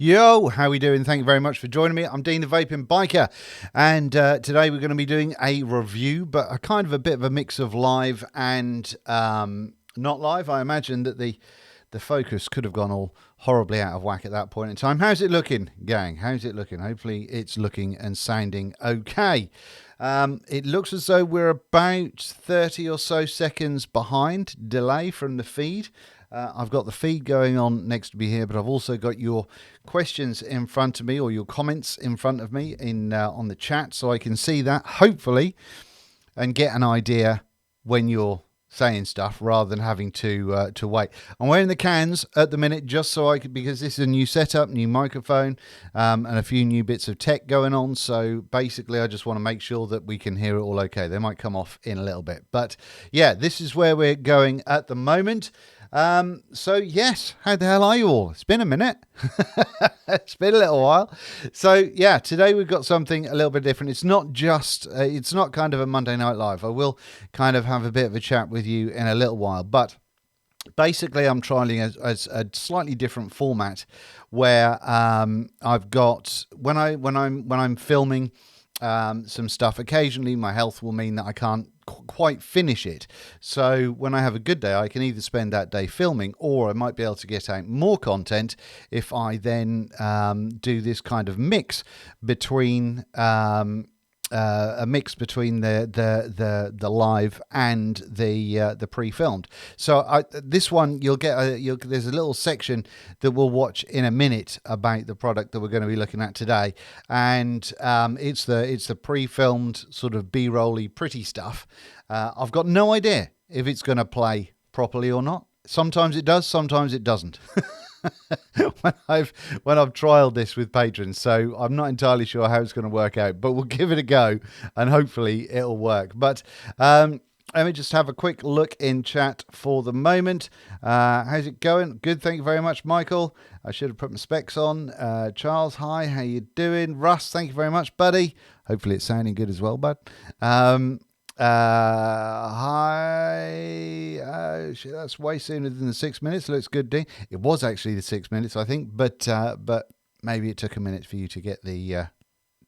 Yo, how we doing? Thank you very much for joining me. I'm Dean the Vaping Biker, and today we're going to be doing a review, but a kind of a bit of a mix of live and not live. I imagine that the focus could have gone all horribly out of whack at that point in time. How's it looking, gang? How's it looking? Hopefully it's looking and sounding okay. It looks as though we're about 30 or so seconds behind delay from the feed. I've got the feed going on next to me here, but I've also got your questions in front of me, or your comments in front of me in on the chat, so I can see that, hopefully, and get an idea when you're saying stuff rather than having to wait. I'm wearing the cans at the minute just so I could, because this is a new setup, new microphone, and a few new bits of tech going on. So basically, I just want to make sure that we can hear it all okay. They might come off in a little bit, but yeah, this is where we're going at the moment. So yes, how the hell are you all? It's been a minute. It's been a little while. So yeah, today we've got something a little bit different. It's not just, it's not kind of a Monday Night Live. I will kind of have a bit of a chat with you in a little while, but basically I'm trialing a slightly different format where, I've got, when I'm filming, some stuff, occasionally my health will mean that I can't quite finish it. So when I have a good day, I can either spend that day filming, or I might be able to get out more content if I then do this kind of mix between a mix between the live and the pre-filmed. So this one you'll get there's a little section that we'll watch in a minute about the product that we're going to be looking at today, and it's the pre-filmed sort of B-rolly pretty stuff. I've got no idea if it's going to play properly or not. Sometimes it does, sometimes it doesn't. when I've trialed this with patrons, so I'm not entirely sure how it's going to work out, but we'll give it a go and hopefully it'll work. But let me just have a quick look in chat for the moment. How's it going? Good, thank you very much, Michael. I should have put my specs on. Charles, hi, how you doing? Russ, thank you very much, buddy. Hopefully it's sounding good as well, bud. Hi. Shit, that's way sooner than the 6 minutes. Looks good, Dean. It was actually the 6 minutes, I think, but maybe it took a minute for you to get the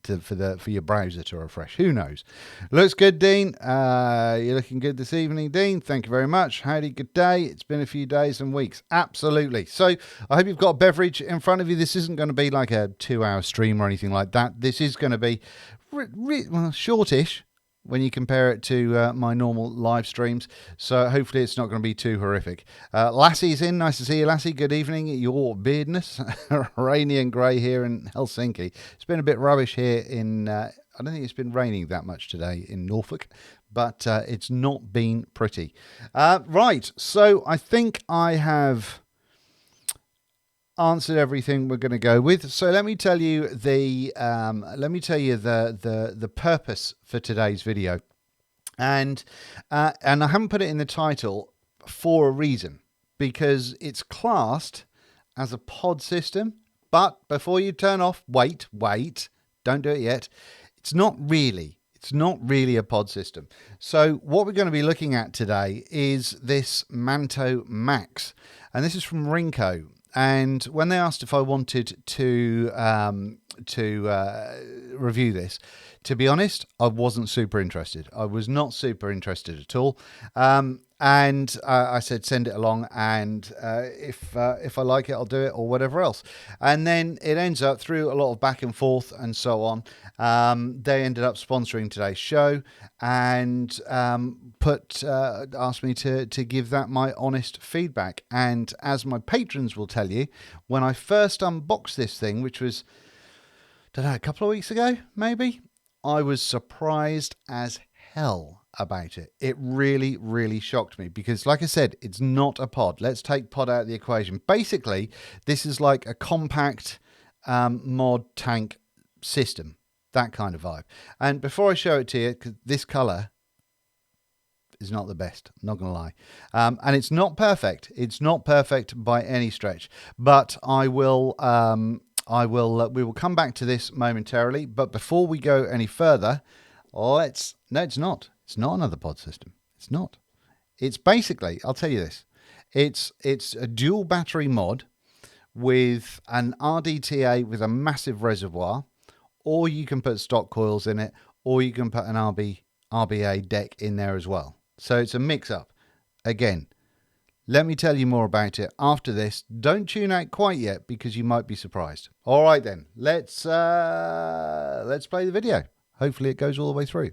for your browser to refresh. Who knows? Looks good, Dean. You're looking good this evening, Dean. Thank you very much. Howdy, good day. It's been a few days and weeks. Absolutely. So I hope you've got a beverage in front of you. This isn't going to be like a 2-hour stream or anything like that. This is going to be well, shortish when you compare it to my normal live streams. So hopefully it's not going to be too horrific. Lassie's in. Nice to see you, Lassie. Good evening, your beardness. Rainy and grey here in Helsinki. It's been a bit rubbish here in... I don't think it's been raining that much today in Norfolk, but it's not been pretty. Right, so I think I have answered everything we're going to go with. So let me tell you the purpose for today's video, and I haven't put it in the title for a reason, because it's classed as a pod system. But before you turn off, wait, don't do it yet. It's not really a pod system. So what we're going to be looking at today is this Manto Max, and this is from Rincoe. And when they asked if I wanted to review this, to be honest, I wasn't super interested. I was not super interested at all. And I said, send it along, and if I like it, I'll do it, or whatever else. And then it ends up, through a lot of back and forth and so on, they ended up sponsoring today's show, and asked me to give that my honest feedback. And as my patrons will tell you, when I first unboxed this thing, which was, I don't know, a couple of weeks ago, maybe, I was surprised as hell about it. It really, really shocked me, because like I said, it's not a pod. Let's take pod out of the equation. Basically, this is like a compact mod tank system, that kind of vibe. And before I show it to you, 'cause this color is not the best, I'm not gonna lie, and it's not perfect. It's not perfect by any stretch, but we will come back to this momentarily. But before we go any further, no, it's not. It's not another pod system. It's not. It's basically, I'll tell you this. It's a dual battery mod with an RDTA with a massive reservoir, or you can put stock coils in it, or you can put an RBA deck in there as well. So it's a mix-up. Again, let me tell you more about it after this. Don't tune out quite yet because you might be surprised. All right then, let's play the video. Hopefully it goes all the way through.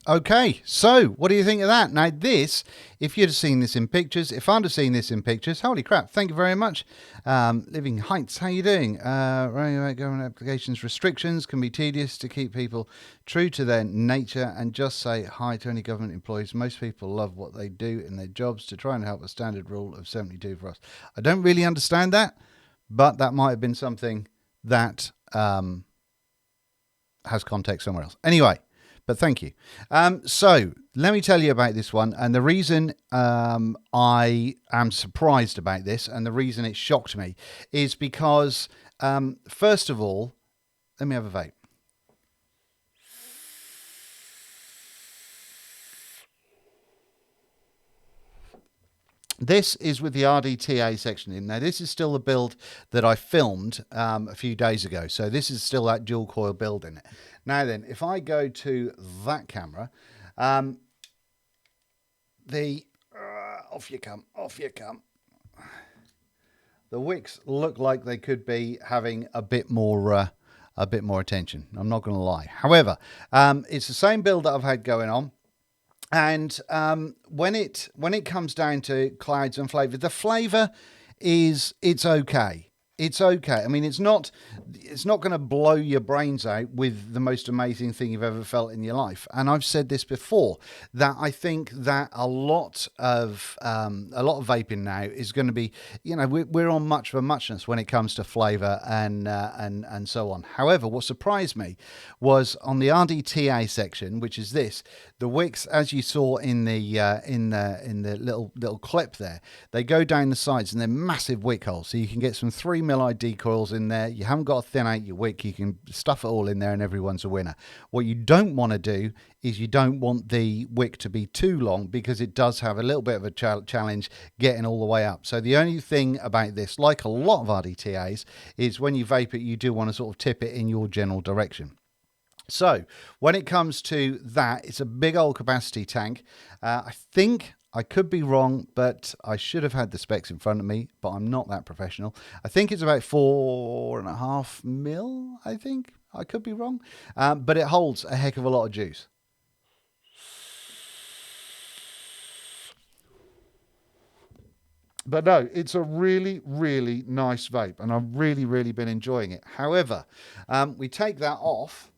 Okay, so what do you think of that? Now this, if you'd have seen this in pictures, if I'd have seen this in pictures, holy crap, thank you very much. Living Heights, how you doing? Government applications restrictions can be tedious to keep people true to their nature and just say hi to any government employees. Most people love what they do in their jobs to try and help a standard rule of 72 for us. I don't really understand that, but that might have been something that has context somewhere else. Anyway. But thank you. So let me tell you about this one. And the reason I am surprised about this and the reason it shocked me is because, first of all, let me have a vape. This is with the RDTA section in. Now, this is still the build that I filmed a few days ago. So this is still that dual coil build in it. Now then, if I go to that camera, off you come. the wicks look like they could be having a bit more attention. I'm not going to lie. However, it's the same build that I've had going on. And when it comes down to clouds and flavour, the flavour it's okay. It's okay. I mean, it's not going to blow your brains out with the most amazing thing you've ever felt in your life. And I've said this before, that I think that a lot of vaping now is going to be, you know, we're on much of a muchness when it comes to flavour and so on. However, what surprised me was on the RDTA section, which is this, the wicks, as you saw in the little clip there, they go down the sides and they're massive wick holes, so you can get some 3mm ID coils in there. You haven't got to thin out your wick. You can stuff it all in there and everyone's a winner. What you don't want to do is you don't want the wick to be too long, because it does have a little bit of a challenge getting all the way up. So the only thing about this, like a lot of RDTAs, is when you vape it, you do want to sort of tip it in your general direction. So when it comes to that, it's a big old capacity tank. I think, I could be wrong, but I should have had the specs in front of me, but I'm not that professional. I think it's about 4.5 mil, I think. I could be wrong. But it holds a heck of a lot of juice. But no, it's a really, really nice vape, and I've really, really been enjoying it. However, we take that off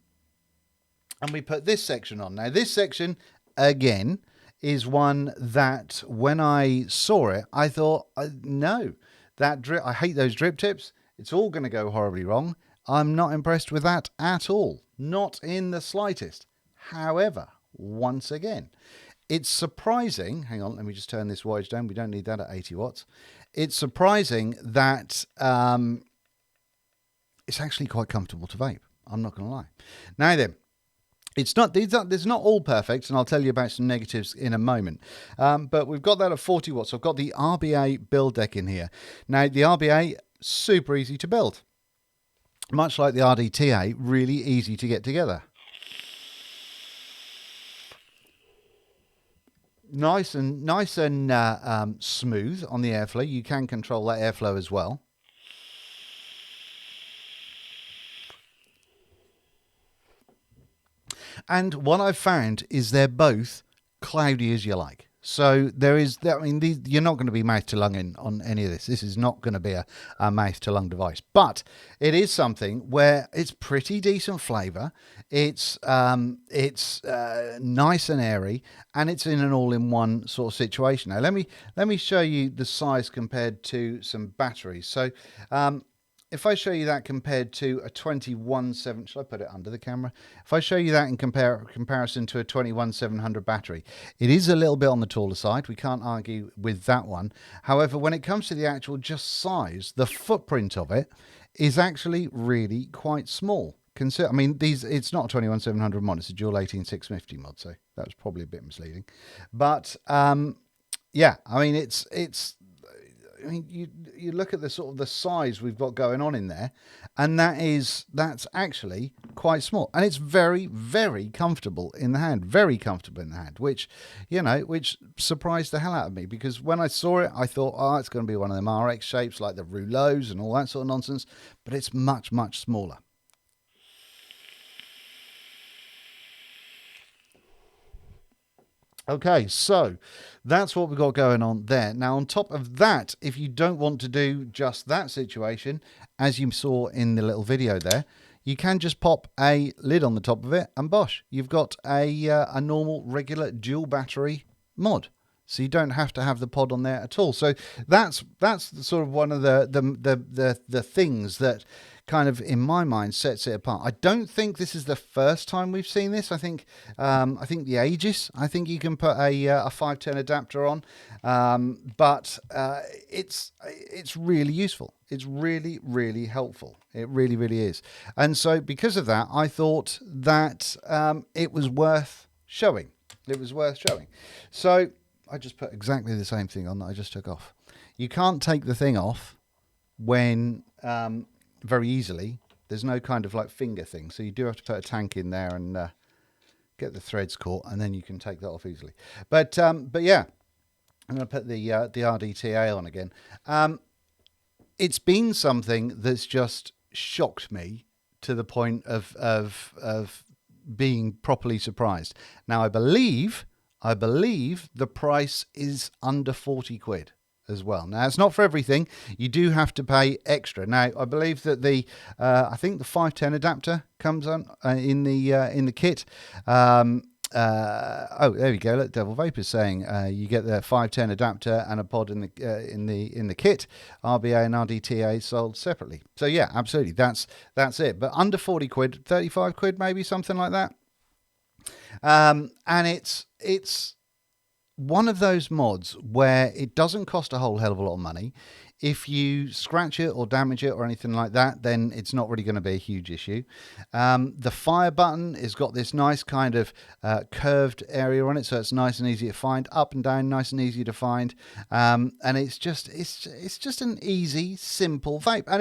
and we put this section on. Now, this section, again, is one that when I saw it, I thought, no, that drip, I hate those drip tips. It's all going to go horribly wrong. I'm not impressed with that at all. Not in the slightest. However, once again, it's surprising. Hang on, let me just turn this wattage down. We don't need that at 80 watts. It's surprising that it's actually quite comfortable to vape. I'm not going to lie. Now then, it's not all perfect, and I'll tell you about some negatives in a moment. But we've got that at 40 watts. I've got the RBA build deck in here. Now, the RBA, super easy to build. Much like the RDTA, really easy to get together. Nice and smooth on the airflow. You can control that airflow as well. And what I've found is they're both cloudy as you like. So there is, I mean, you're not going to be mouth to lung on any of this. This is not going to be a mouth to lung device, but it is something where it's pretty decent flavour. It's nice and airy, and it's in an all-in-one sort of situation. Now let me show you the size compared to some batteries. So if I show you that compared to a 217, should I put it under the camera? If I show you that in comparison to a 21700 battery, it is a little bit on the taller side. We can't argue with that one. However, when it comes to the actual just size, the footprint of it is actually really quite small. I mean, it's not a 21700 mod, it's a dual 18650 mod, so that was probably a bit misleading. But yeah, I mean, I mean, you look at the sort of the size we've got going on in there, and that's actually quite small, and it's very, very comfortable in the hand, which, you know, which surprised the hell out of me, because when I saw it, I thought, oh, it's going to be one of them RX shapes like the rouleaus and all that sort of nonsense, but it's much, much smaller. Okay, so that's what we've got going on there. Now, on top of that, if you don't want to do just that situation, as you saw in the little video there, you can just pop a lid on the top of it, and bosh, you've got a normal, regular dual battery mod. So you don't have to have the pod on there at all. So that's sort of one of the things that kind of, in my mind, sets it apart. I don't think this is the first time we've seen this. I think the Aegis, I think you can put a 510 adapter on, but it's really useful. It's really, really helpful. It really, really is. And so because of that, I thought that it was worth showing. It was worth showing. So I just put exactly the same thing on that I just took off. You can't take the thing off when very easily. There's no kind of like finger thing, so you do have to put a tank in there and get the threads caught, and then you can take that off easily. But yeah, I'm going to put the RDTA on again. it's been something that's just shocked me to the point of being properly surprised. Now, I believe the price is under 40 quid as well. Now, it's not for everything. You do have to pay extra. Now, I believe that I think the 510 adapter comes on in the kit. Oh, there we go. Look, Devil Vapor's saying you get the 510 adapter and a pod in the kit. RBA and RDTA sold separately. So yeah, absolutely, that's it. But under 40 quid, 35 quid, maybe something like that. And it's one of those mods where it doesn't cost a whole hell of a lot of money. If you scratch it or damage it or anything like that, then it's not really going to be a huge issue. The fire button has got this nice kind of curved area on it, so it's nice and easy to find. Up and down, nice and easy to find. And it's just an easy, simple vape. And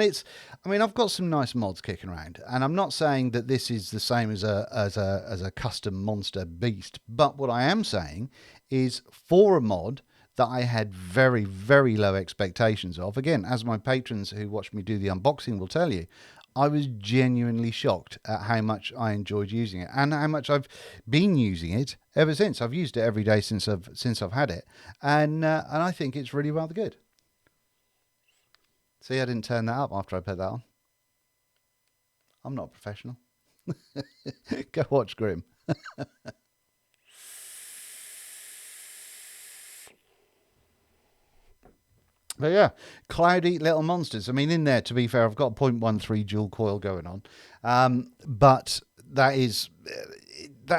I mean, I've got some nice mods kicking around, and I'm not saying that this is the same as a custom monster beast, but what I am saying is for a mod that I had very, very low expectations of. Again, as my patrons who watch me do the unboxing will tell you, I was genuinely shocked at how much I enjoyed using it and how much I've been using it ever since. I've used it every day since I've had it, and I think it's really rather good. See, I didn't turn that up after I put that on. I'm not a professional. Go watch Grim. But yeah, cloudy little monsters. I mean, in there, to be fair, I've got a 0.13 dual coil going on. But that's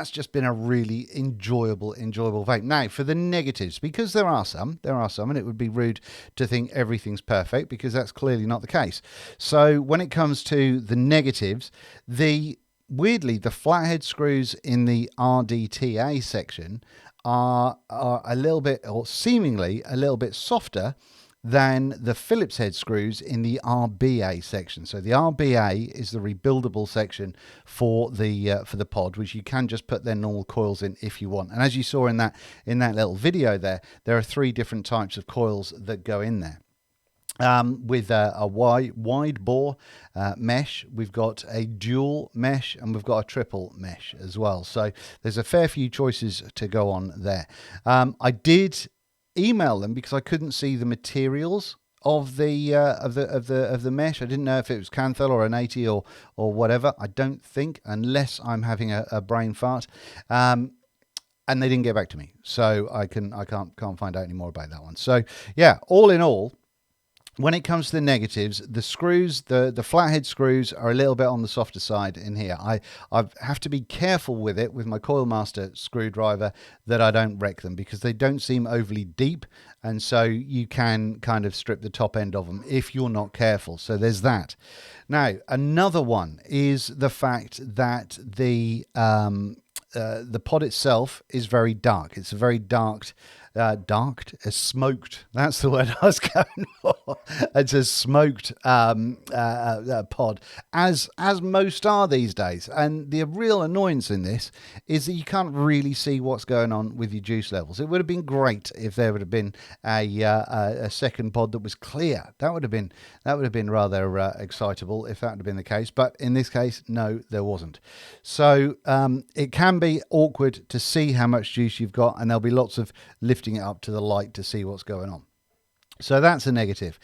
just been a really enjoyable vape. Now, for the negatives, because there are some, and it would be rude to think everything's perfect, because that's clearly not the case. So when it comes to the negatives, weirdly, the flathead screws in the RDTA section are a little bit, or seemingly a little bit softer than the Phillips head screws in the RBA section. So the RBA is the rebuildable section for the pod, which you can just put their normal coils in if you want. And as you saw in that little video there are 3 different types of coils that go in there. With a wide bore mesh, we've got a dual mesh, and we've got a triple mesh as well. So there's a fair few choices to go on there. I did email them because I couldn't see the materials of the mesh. I didn't know if it was Canthal or an 80 or whatever. I don't think, unless I'm having a brain fart. And they didn't get back to me, so I can't find out any more about that one. So yeah, all in all, when it comes to the negatives, the screws, the flathead screws are a little bit on the softer side in here. I have to be careful with it, with my Coilmaster screwdriver, that I don't wreck them, because they don't seem overly deep, and so you can kind of strip the top end of them if you're not careful. So there's that. Now, another one is the fact that the pod itself is very dark. It's a very smoked. That's the word I was going for. It's a smoked pod, as most are these days. And the real annoyance in this is that you can't really see what's going on with your juice levels. It would have been great if there would have been a second pod that was clear. That would have been rather excitable if that had been the case. But in this case, no, there wasn't. So it can be awkward to see how much juice you've got, and there'll be lots of lifting it up to the light to see what's going on. So that's a negative.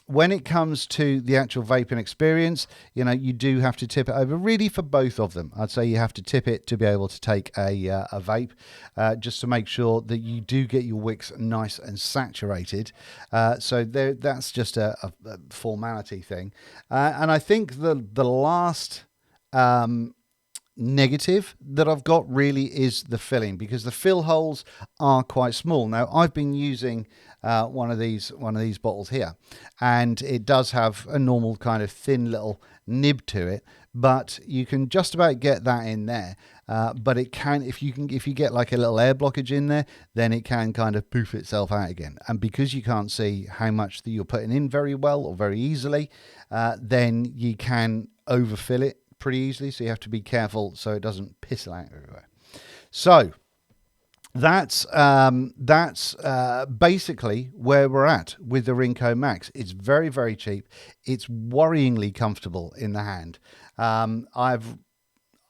When it comes to the actual vaping experience, you do have to tip it over, really, for both of them. I'd say you have to tip it to be able to take a vape, just to make sure that you do get your wicks nice and saturated. So that's just a formality thing. And I think the last negative that I've got really is the filling, because the fill holes are quite small. Now, I've been using one of these bottles here, and it does have a normal kind of thin little nib to it, but you can just about get that in there. But it can, if you get like a little air blockage in there, then it can kind of poof itself out again. And because you can't see how much that you're putting in very well or very easily, then you can overfill it pretty easily, so you have to be careful so it doesn't piss out everywhere. So That's basically where we're at with the Rinco Max. It's very, very cheap. It's worryingly comfortable in the hand. I've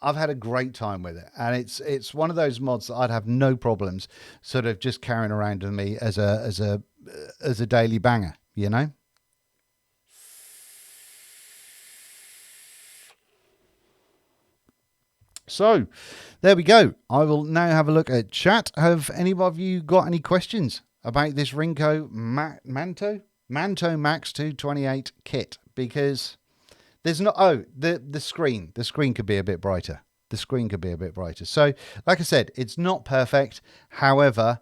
had a great time with it, and it's one of those mods that I'd have no problems sort of just carrying around with me as a daily banger, you know. So there we go. I will now have a look at chat. Have any of you got any questions about this Rinco Manto Max 228 kit? Because there's not. Oh, the screen. The screen could be a bit brighter. The screen could be a bit brighter. So, like I said, it's not perfect. However,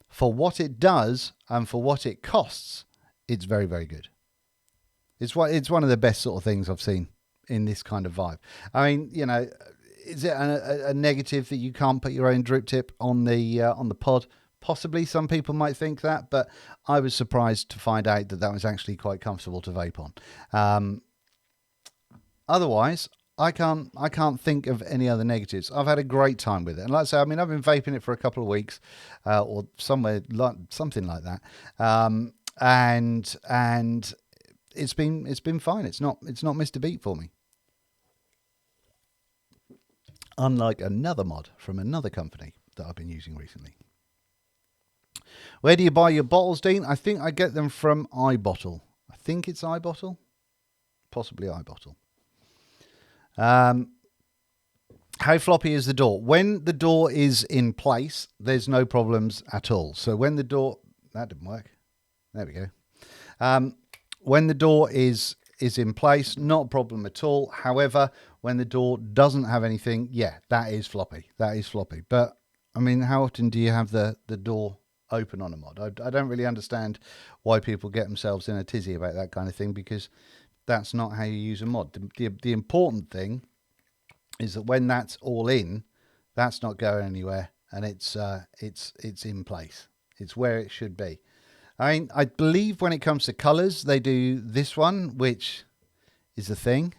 for what it does and for what it costs, it's very, very good. It's one of the best sort of things I've seen in this kind of vibe. I mean, you know, is it a negative that you can't put your own drip tip on the pod? Possibly, some people might think that, but I was surprised to find out that that was actually quite comfortable to vape on. Otherwise, I can't think of any other negatives. I've had a great time with it, and like I say, I mean, I've been vaping it for a couple of weeks, or something like that, and it's been fine. It's not missed a beat for me. Unlike another mod from another company that I've been using recently. Where do you buy your bottles, Dean? I think I get them from iBottle. I think it's iBottle, possibly iBottle. How floppy is the door? When the door is in place, there's no problems at all. So when the door... That didn't work. There we go. When the door is in place, not a problem at all. However, when the door doesn't have anything, yeah, that is floppy. That is floppy. But, I mean, how often do you have the door open on a mod? I don't really understand why people get themselves in a tizzy about that kind of thing, because that's not how you use a mod. The important thing is that when that's all in, that's not going anywhere, and it's in place. It's where it should be. I mean, I believe when it comes to colours, they do this one, which is a thing.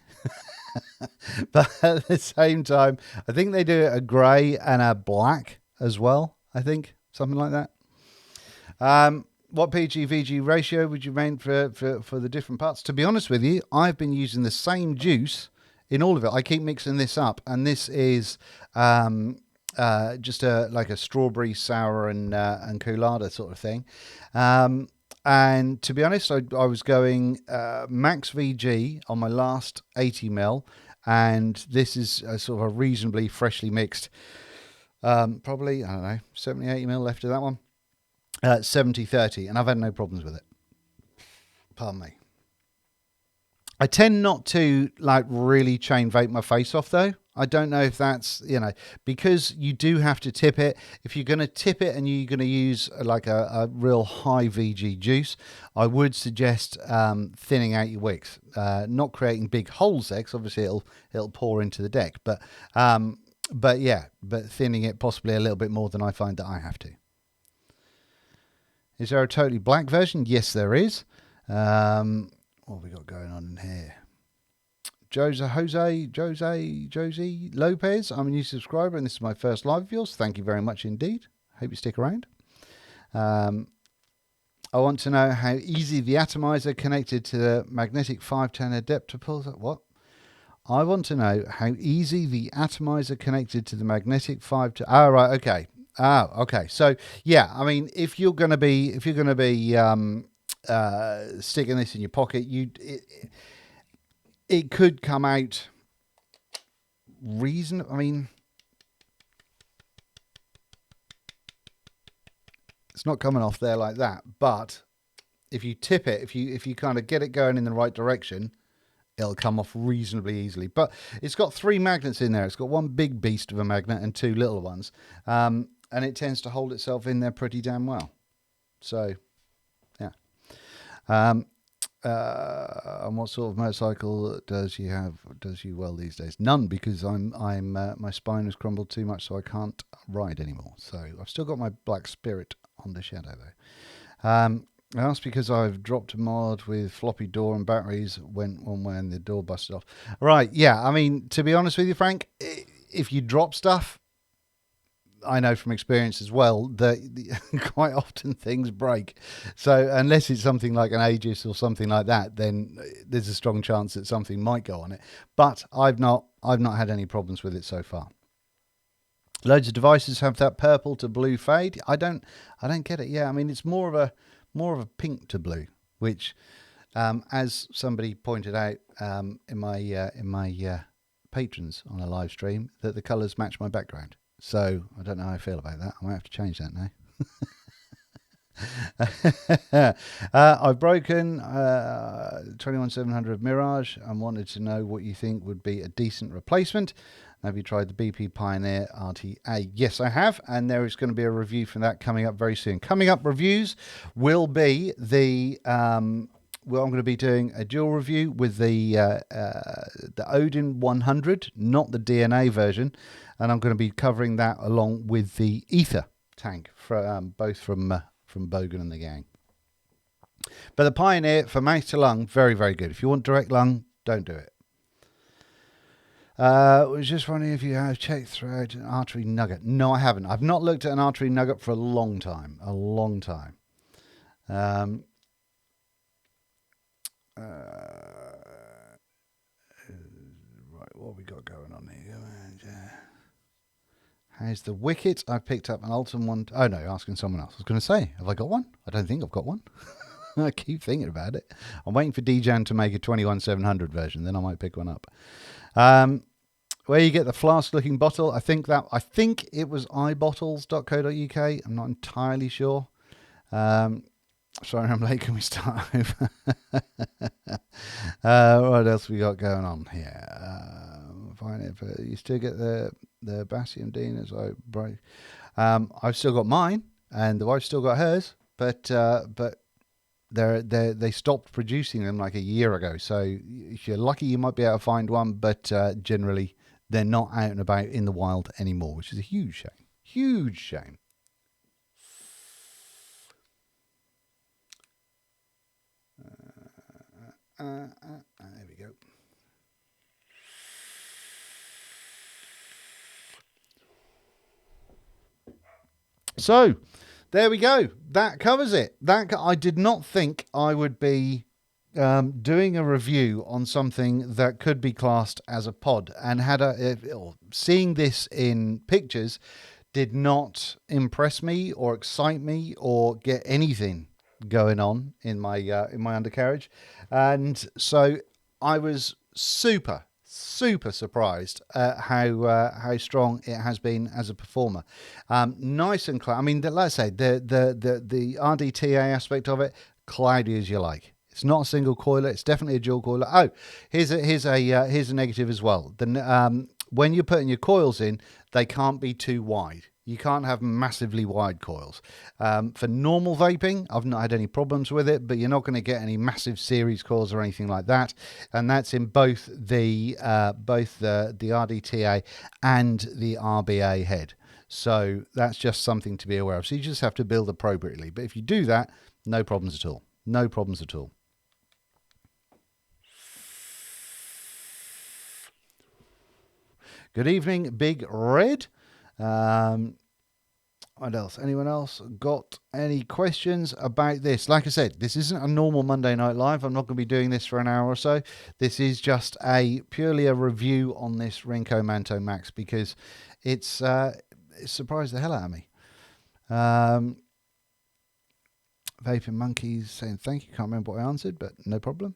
But at the same time, I think they do a grey and a black as well. I think something like that. What PG-VG ratio would you main for the different parts? To be honest with you, I've been using the same juice in all of it. I keep mixing this up, and this is just like a strawberry sour and colada sort of thing. And to be honest, I was going max VG on my last 80ml, and this is a sort of a reasonably freshly mixed, probably, I don't know, 70, 80ml left of that one. 70-30, and I've had no problems with it. Pardon me. I tend not to like really chain vape my face off though. I don't know if that's, you know, because you do have to tip it. If you're going to tip it and you're going to use like a real high VG juice, I would suggest thinning out your wicks, not creating big holes there, because obviously it'll pour into the deck. But yeah, but thinning it possibly a little bit more than I find that I have to. Is there a totally black version? Yes, there is. What have we got going on in here? Josie Lopez. I'm a new subscriber, and this is my first live of yours. Thank you very much indeed. Hope you stick around. I want to know how easy the atomizer connected to the magnetic 510 adapter pulls up. What? I want to know how easy the atomizer connected to the magnetic 510. Oh, right. Okay. Oh, okay. So yeah, I mean, if you're going to be sticking this in your pocket, it could come out I mean, it's not coming off there like that, but if you tip it, if you kind of get it going in the right direction, it'll come off reasonably easily. But it's got 3 magnets in there. It's got one big beast of a magnet and 2 little ones. And it tends to hold itself in there pretty damn well. So, yeah. And what sort of motorcycle does you well these days? None, because my spine has crumbled too much, so I can't ride anymore. So I've still got my Black Spirit on the Shadow though. That's because I've dropped a mod with floppy door and batteries went one way and the door busted off. Right, yeah. I mean, to be honest with you, Frank, if you drop stuff, I know from experience as well that quite often things break. So unless it's something like an Aegis or something like that, then there's a strong chance that something might go on it. But I've not had any problems with it so far. Loads of devices have that purple to blue fade. I don't get it. Yeah, I mean it's more of a pink to blue, which, as somebody pointed out in my patrons on a live stream, that the colours match my background. So I don't know how I feel about that. I might have to change that now. I've broken 21700 Mirage and wanted to know what you think would be a decent replacement. Have you tried the BP Pioneer RTA? Yes, I have, and there is going to be a review for that coming up very soon. Coming up reviews will be the well, I'm going to be doing a dual review with the Odin 100, not the DNA version, and I'm going to be covering that along with the Ether tank, both from Bogan and the gang. But the Pioneer for mouth to lung, very, very good. If you want direct lung, don't do it. I was just wondering if you have checked throughout an artery nugget. No, I haven't. I've not looked at an artery nugget for a long time. A long time. Right, what have we got going on here? How's the wicket? I picked up an Ultim one. Oh no, asking someone else. I was going to say, have I got one? I don't think I've got one. I keep thinking about it. I'm waiting for Djan to make a 21700 version, then I might pick one up. Where you get the flask-looking bottle, I think it was ibottles.co.uk. I'm not entirely sure. Sorry, I'm late. Can we start over? What else we got going on here? You still get the Bassium Dean as I break. I've still got mine, and the wife's still got hers, but they stopped producing them like a year ago. So if you're lucky, you might be able to find one, but generally they're not out and about in the wild anymore, which is a huge shame. Huge shame. There we go. So there we go. That covers it. I did not think I would be doing a review on something that could be classed as a pod, and seeing this in pictures did not impress me or excite me or get anything going on in my undercarriage, and so I was super surprised at how strong it has been as a performer. Nice and clear. I mean, let's say the RDTA aspect of it, cloudy as you like. It's not a single coiler. It's definitely a dual coiler. Oh, here's a negative as well. When you're putting your coils in, they can't be too wide. You can't have massively wide coils. For normal vaping, I've not had any problems with it, but you're not going to get any massive series coils or anything like that. And that's in both the RDTA and the RBA head. So that's just something to be aware of. So you just have to build appropriately. But if you do that, no problems at all. No problems at all. Good evening, Big Red. What else? Anyone else got any questions about this? Like I said, this isn't a normal Monday Night Live. I'm not going to be doing this for an hour or so. This is just purely a review on this Rinco Manto Max because it surprised the hell out of me. Vaping Monkeys saying thank you. Can't remember what I answered, but no problem.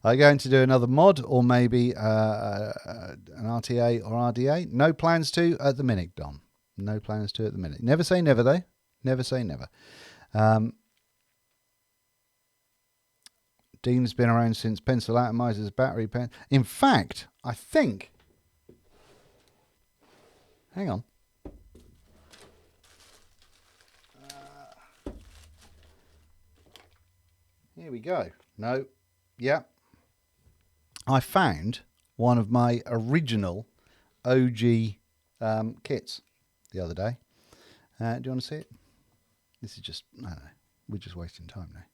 Are you going to do another mod or maybe an RTA or RDA? No plans to at the minute, Dom. No plans to at the minute. Never say never, though. Never say never. Dean's been around since pencil atomizers, battery pen. In fact, I think... Hang on. Here we go. No. Yeah. I found one of my original OG kits the other day. Do you want to see it? This is just, I don't know. We're just wasting time now.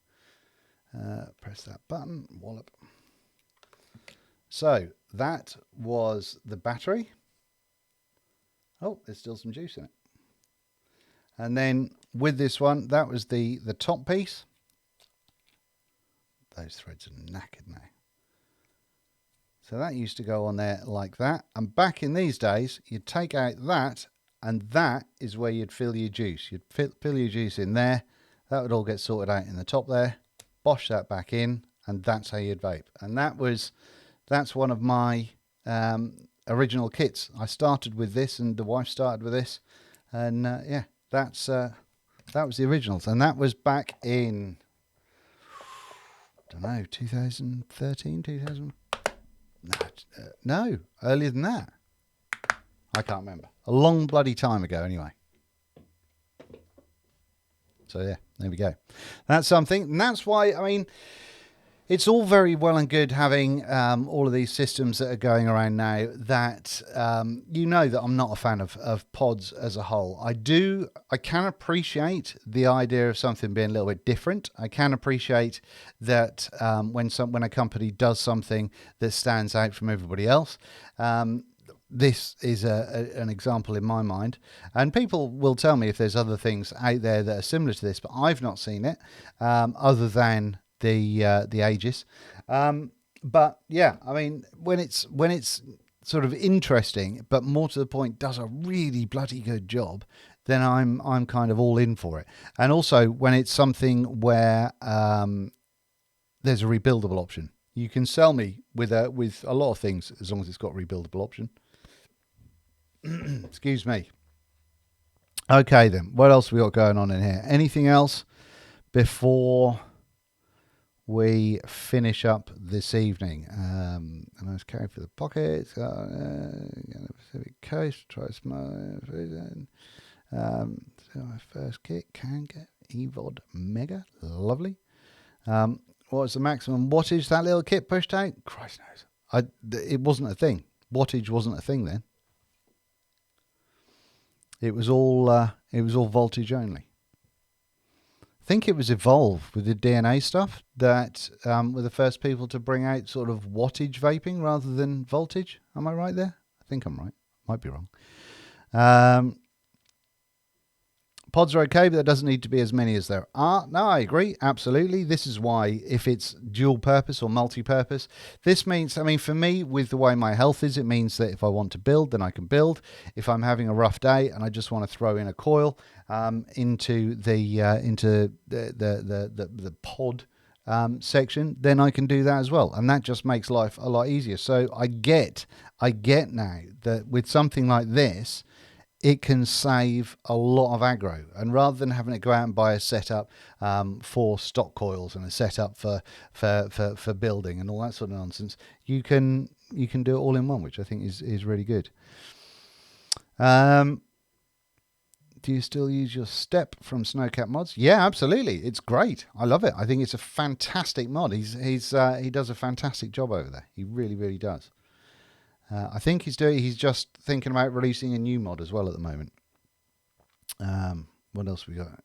Press that button. Wallop. So that was the battery. Oh, there's still some juice in it. And then with this one, that was the top piece. Those threads are knackered now. So that used to go on there like that. And back in these days, you'd take out that, and that is where you'd fill your juice. You'd fill your juice in there. That would all get sorted out in the top there. Bosh that back in, and that's how you'd vape. And that's one of my original kits. I started with this, and the wife started with this. And yeah, that was the originals. And that was back in, I don't know, 2013, 2000. No, earlier than that. I can't remember. A long bloody time ago, anyway. So yeah, there we go. That's something, and that's why, I mean, it's all very well and good having all of these systems that are going around now that you know that I'm not a fan of pods as a whole. I can appreciate the idea of something being a little bit different. I can appreciate that when a company does something that stands out from everybody else. This is an example in my mind, and people will tell me if there's other things out there that are similar to this, but I've not seen it other than the Aegis. But yeah, I mean, when it's sort of interesting, but more to the point, does a really bloody good job, then I'm kind of all in for it. And also when it's something where there's a rebuildable option. You can sell me with a lot of things as long as it's got a rebuildable option. Excuse me. Okay then, what else we got going on in here? Anything else before we finish up this evening? And I was carrying for the pockets. Pacific Coast. Try my first kit. Can get EVOD Mega. Lovely. What was the maximum wattage that little kit pushed out? Christ knows. It wasn't a thing. Wattage wasn't a thing then. It was all voltage only. I think it was Evolve with the DNA stuff that were the first people to bring out sort of wattage vaping rather than voltage. Am I right there? I think I'm right. Might be wrong. Pods are okay, but there doesn't need to be as many as there are. No, I agree. Absolutely. This is why, if it's dual purpose or multi-purpose, this means, I mean, for me, with the way my health is, it means that if I want to build, then I can build. If I'm having a rough day and I just want to throw in a coil into the pod section, then I can do that as well. And that just makes life a lot easier. So I get now that with something like this, it can save a lot of aggro, and rather than having to go out and buy a setup for stock coils and a setup for building and all that sort of nonsense, you can do it all in one, which I think is really good. Do you still use your step from Snowcat Mods? Yeah, absolutely. It's great. I love it. I think it's a fantastic mod. He does a fantastic job over there. He really, really does. I think he's just thinking about releasing a new mod as well at the moment. What else we got?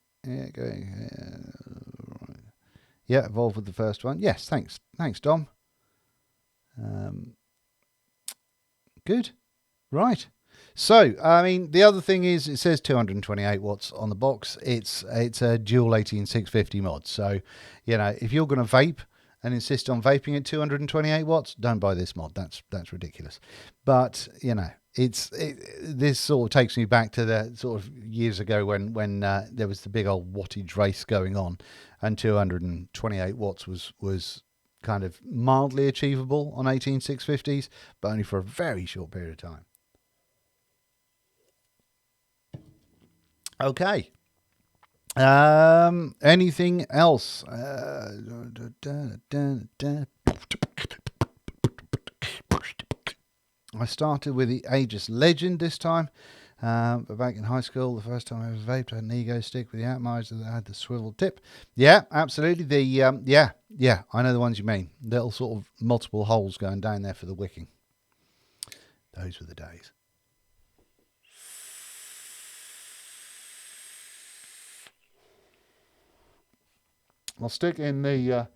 Yeah, Evolve with the first one. Yes, thanks, Dom. Good, right. So, I mean, the other thing is, it says 228 watts on the box. It's a dual 18650 mod. So, you know, if you're going to vape and insist on vaping at 228 watts, don't buy this mod. That's ridiculous. But, you know, this sort of takes me back to the sort of years ago when there was the big old wattage race going on, and 228 watts was kind of mildly achievable on 18650s, but only for a very short period of time. Okay. Anything else? I started with the Aegis Legend this time. But back in high school, the first time I ever vaped, I had an ego stick with the atomizer that had the swivel tip. Yeah, absolutely. Yeah, I know the ones you mean. Little sort of multiple holes going down there for the wicking. Those were the days. I'll stick in the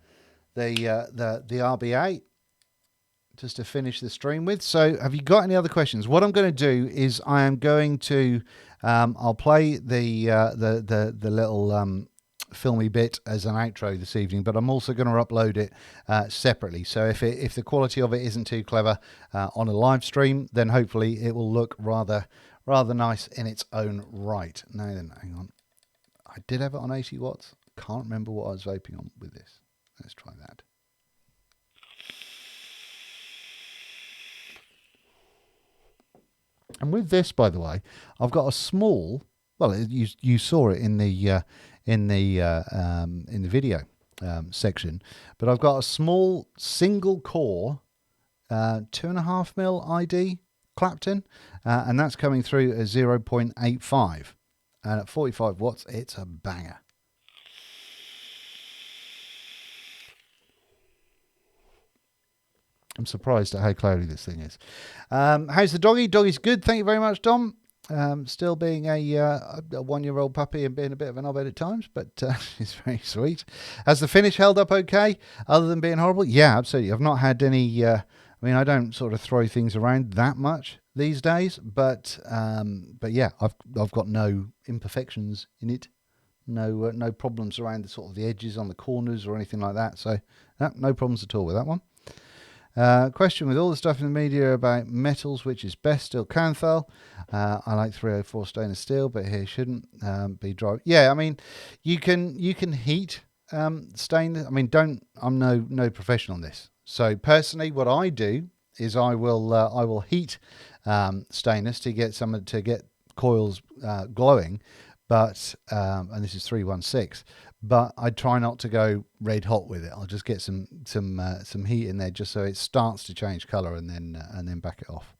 RBA just to finish the stream with. So have you got any other questions? What I'm going to do is I am going to, I'll play the little filmy bit as an outro this evening, but I'm also going to upload it separately. So if the quality of it isn't too clever on a live stream, then hopefully it will look rather nice in its own right. Now then, hang on. I did have it on 80 watts. Can't remember what I was vaping on with this. Let's try that. And with this, by the way, I've got a small. Well, you saw it in the video section, but I've got a small single core 2.5mm ID Clapton, and that's coming through at 0.85, and at 45 watts, it's a banger. I'm surprised at how cloudy this thing is. How's the doggy? Doggy's good. Thank you very much, Dom. Still being a one-year-old puppy and being a bit of an knobhead at times, but it's very sweet. Has the finish held up okay, other than being horrible? Yeah, absolutely. I've not had any... I mean, I don't sort of throw things around that much these days, but yeah, I've got no imperfections in it. No problems around the sort of the edges on the corners or anything like that. So no problems at all with that one. Question: with all the stuff in the media about metals, which is best? Still Canthal. I like 304 stainless steel, but here shouldn't be dry. Yeah, I mean, you can heat stainless. I mean, I'm no professional on this. So personally, what I do is I will heat stainless to get coils glowing, but and this is 316. But I try not to go red hot with it. I'll just get some heat in there just so it starts to change colour and then back it off.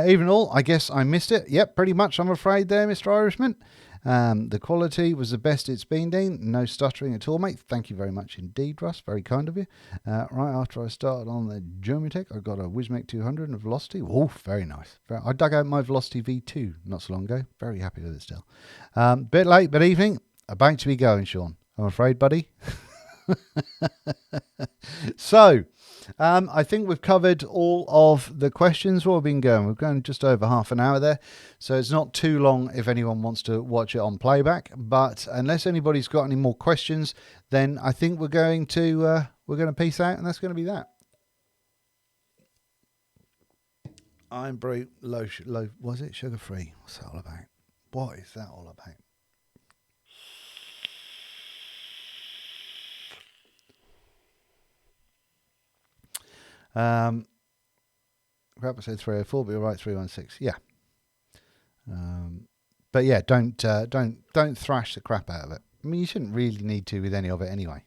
Even all, I guess I missed it. Yep, pretty much. I'm afraid there, Mr. Irishman. The quality was the best it's been, Dean. No stuttering at all, mate. Thank you very much indeed, Russ. Very kind of you. Right after I started on the Germitech, I got a Wismec 200 and a Velocity. Oh, very nice. I dug out my Velocity V2 not so long ago. Very happy with it still. Bit late, but evening. About to be going, Sean. I'm afraid, buddy. So, I think we've covered all of the questions. What have we been going? We've gone just over half an hour there, so it's not too long if anyone wants to watch it on playback. But unless anybody's got any more questions, then I think we're going to peace out, and that's going to be that. Iron brew low. Was it sugar free? What's that all about? What is that all about? Grab said 304, but you're right, 316. Yeah. But yeah, don't thrash the crap out of it. I mean, you shouldn't really need to with any of it anyway.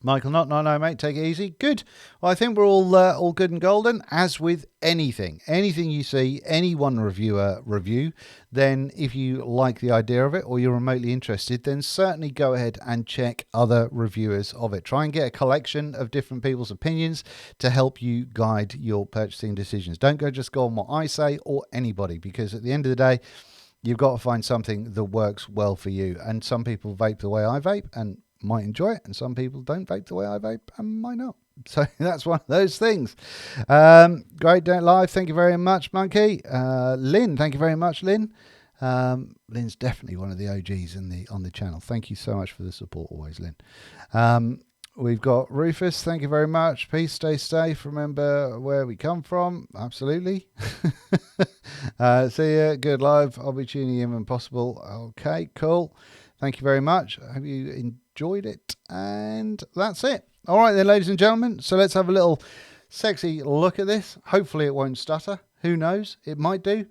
Michael, no, mate. Take it easy. Good. Well, I think we're all good and golden. As with anything you see any one reviewer review, then if you like the idea of it or you're remotely interested, then certainly go ahead and check other reviewers of it. Try and get a collection of different people's opinions to help you guide your purchasing decisions. Don't just go on what I say or anybody, because at the end of the day, you've got to find something that works well for you. And some people vape the way I vape and might enjoy it, and some people don't vape the way I vape and might not. So that's one of those things. Great day live. Thank you very much, Monkey. Lynn, thank you very much, Lynn. Lynn's definitely one of the OGs on the channel. Thank you so much for the support always, Lynn. We've got Rufus. Thank you very much. Peace, stay safe. Remember where we come from. Absolutely. See ya. Good live. I'll be tuning in when possible. Okay, cool. Thank you very much. I hope you enjoyed it. And that's it. All right then, ladies and gentlemen. So let's have a little sexy look at this. Hopefully it won't stutter. Who knows? It might do.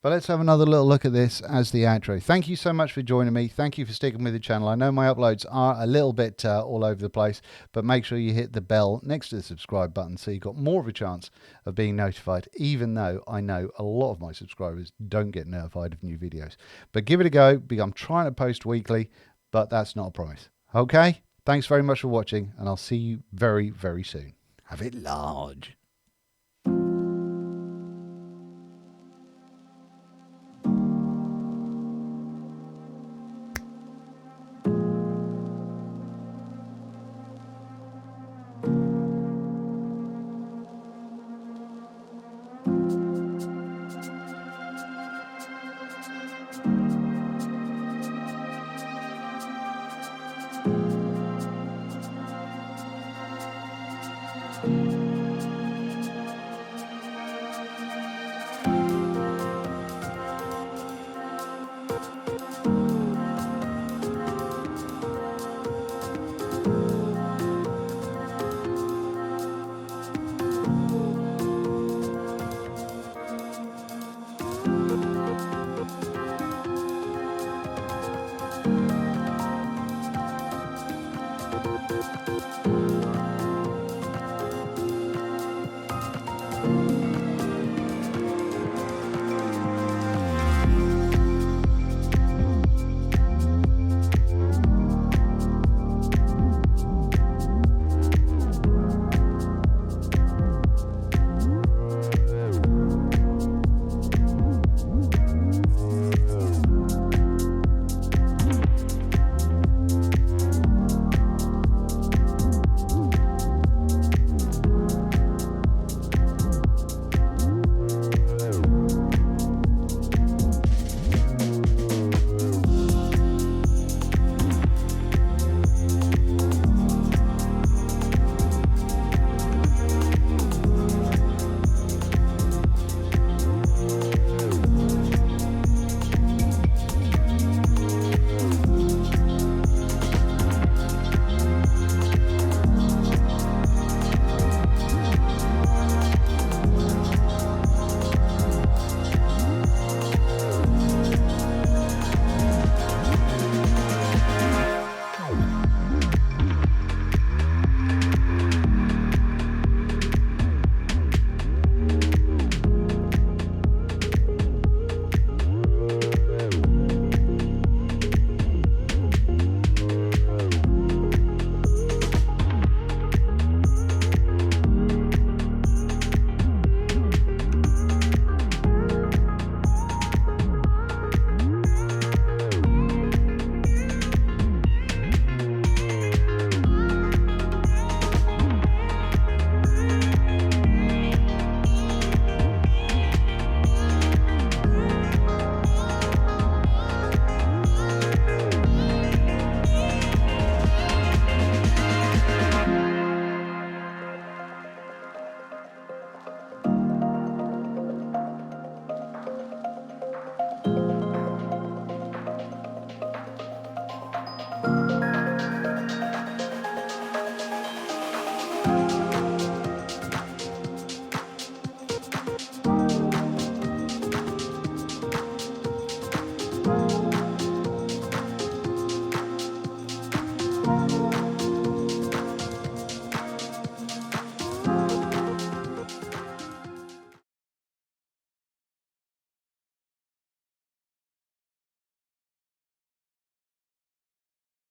But let's have another little look at this as the outro. Thank you so much for joining me. Thank you for sticking with the channel. I know my uploads are a little bit all over the place, but make sure you hit the bell next to the subscribe button so you've got more of a chance of being notified, even though I know a lot of my subscribers don't get notified of new videos. But give it a go, because I'm trying to post weekly, but that's not a promise. Okay? Thanks very much for watching, and I'll see you very, very soon. Have it large.